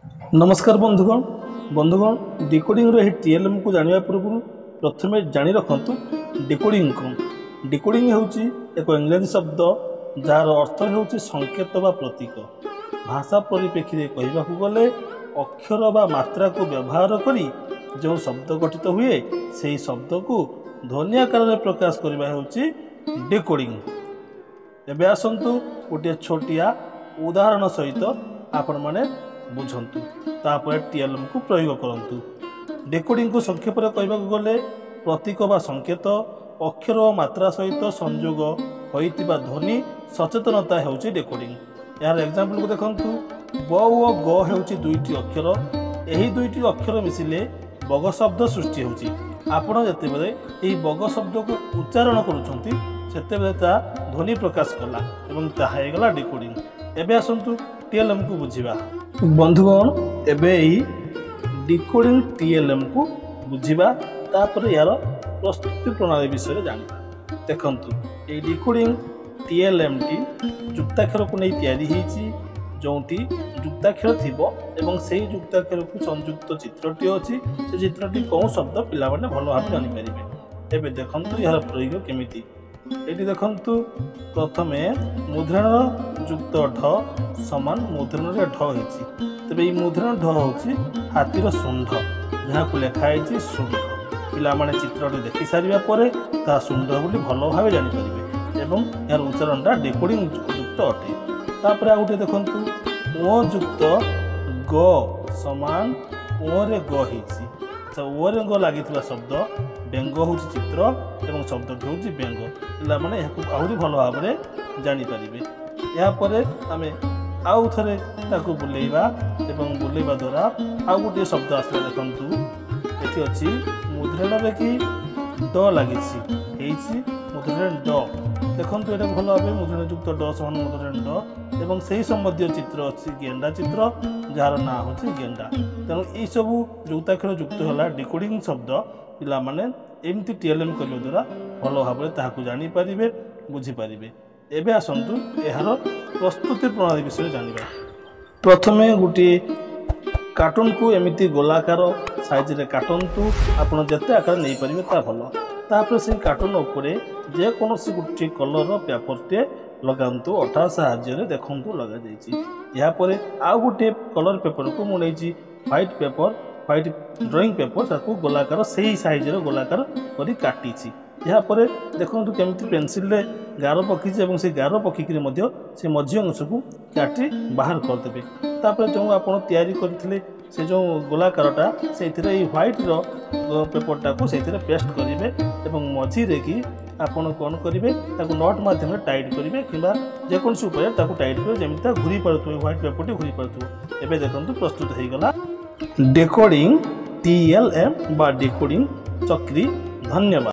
नमस्कार बंधुगण डिकोडिंग रो टीएलएम को जानिबा पूर्व प्रथमे जानि रखंतु डिकोडिंग कौन। डिकोडिंग होउची एक इंग्रजी शब्द जार अर्थ होउची संकेत बा प्रतीक। भाषा परिप्रेक्षी कहबाकू गले अक्षर बा मात्रा को व्यवहार करी जो शब्द गठित हुए से शब्द को ध्वनि आकार में प्रकाश करबा होउची डिकोडिंग। एबे आसंतु गोटे छोटिया उदाहरण सहित आपण माने बुझंतु तापर टीएलएम को प्रयोग करंतु। डिकोडिंग को संक्षेप रे कहबाकू गले प्रतीक बा संकेत अक्षर और मात्रा सहित संयोग होइतिबा ध्वनि सचेतनता हेउची डिकोडिंग। यार एग्जांपल को देखंतु ब ओ ग हेउची दुईटी अक्षर। एही दुईटी अक्षर मिसिले बग शब्द सृष्टि होउची। आपण जते बेले एही बग शब्द को उच्चारण करूछंती सेते बेले ता ध्वनि प्रकाश कला एवं ताहा हेगला डिकोडिंग। एबे आसंतु टीएलएम को बुझिबा बंधुगण। एबे एही डिकोडिंग टीएलएम को बुझिबा तापर यार प्रस्तुति प्रणाली विषय जानिबा। देखंतु ए डिकोडिंग टीएलएम टी जुक्ताक्षर को नहीं तैयारी हेची जोंटी जुक्ताक्षर थिबो एवं सेही जुक्ताक्षर को संयुक्त चित्रटी अछि। से चित्रटी कोन शब्द पिला माने भलो भाबे जानि परिबे। एबे देखंतु यार प्रयोग केमिति। एटी देखंतु प्रथमे मुद्रण युक्त ढ समान मुद्रण रे ढ हेची। तबे ई मुद्रण ढ होची हाथीर सुंढ जहा को लेखा हेची सुंढ। पिला माने चित्रटी देखि सारिबा परे ता सुंढ बोली भलो भाबे जानि परिबे एवं यार उच्चारणटा डिकोडिंग युक्त अटे। तापर आ उठे देखंतु ओ युक्त ग समान ओ रे ग हेची। तो ओ रे ग लागितला शब्द बेंग होची चित्र एवं शब्दटी होची बेंग। पिला माने एहाकु आहुरी भलो भाबरे जानि परिबे। या परे आमे आउ थरे ताकु बुलेइबा एवं बुलेइबा द्वारा आउ गोटे शब्द आसले देखंतु एठी अछि मुद्रण रे कि ड लागिछि हेछि मुद्रण ड। देखंतु एटा भलो भाबे मुद्रण युक्त ड समान मुद्रण ड एवं सेही संबंधी चित्र अछि गेंडा चित्र जार ना होछि गेंडा। तेणु ई सब जुक्ताक्षर युक्त होला डिकोडिंग शब्द पिला माने एमती टीएलएम करबा द्वारा भलो भाबरे ताहाकु जानि परिबे बुझी परिबे। एबे आसंतु एहार प्रस्तुति प्रणाली विषय जानिबा। प्रथमे गुटी कार्टून को एमिति गोलाकार साइज रे काटंतु आपण जते आकार नै परिबे ता भलो। तापर से कार्टून उपरे जे कोनोसी गुटी कलर पेपर टे लगांतु अठा सहाय्य रे देखंतु लगा जाईची। या परे आ गुटे कलर पेपर को मुनेची white paper white drawing paper ताकू गोलाकार सही साइज रे गोलाकार करी काटीची। या परे देखंतु केमिति पेंसिल रे गारो पकीची एवं से गारो पकीकरी मध्य से मध्य अंश को काटी बाहर कर देबे। तापर जो आपण तयारी करथिले से जो गोलाकारटा सेथिरे ई व्हाइट रो पेपरटा को सेथिरे पेस्ट करिवे एवं मझी रे कि आपण कोन करिवे ताकू नट माध्यम रे टाइट करिवे किबा जे कोनसी उपाय ताकू टाइट करिवे जेमिति ता घुरी पड़तु व्हाइट पेपरटी घुरी पड़तु। एबे देखंतु प्रस्तुत हे गला डिकोडिंग टीएलएम बा डिकोडिंग चक्री। धन्यवाद।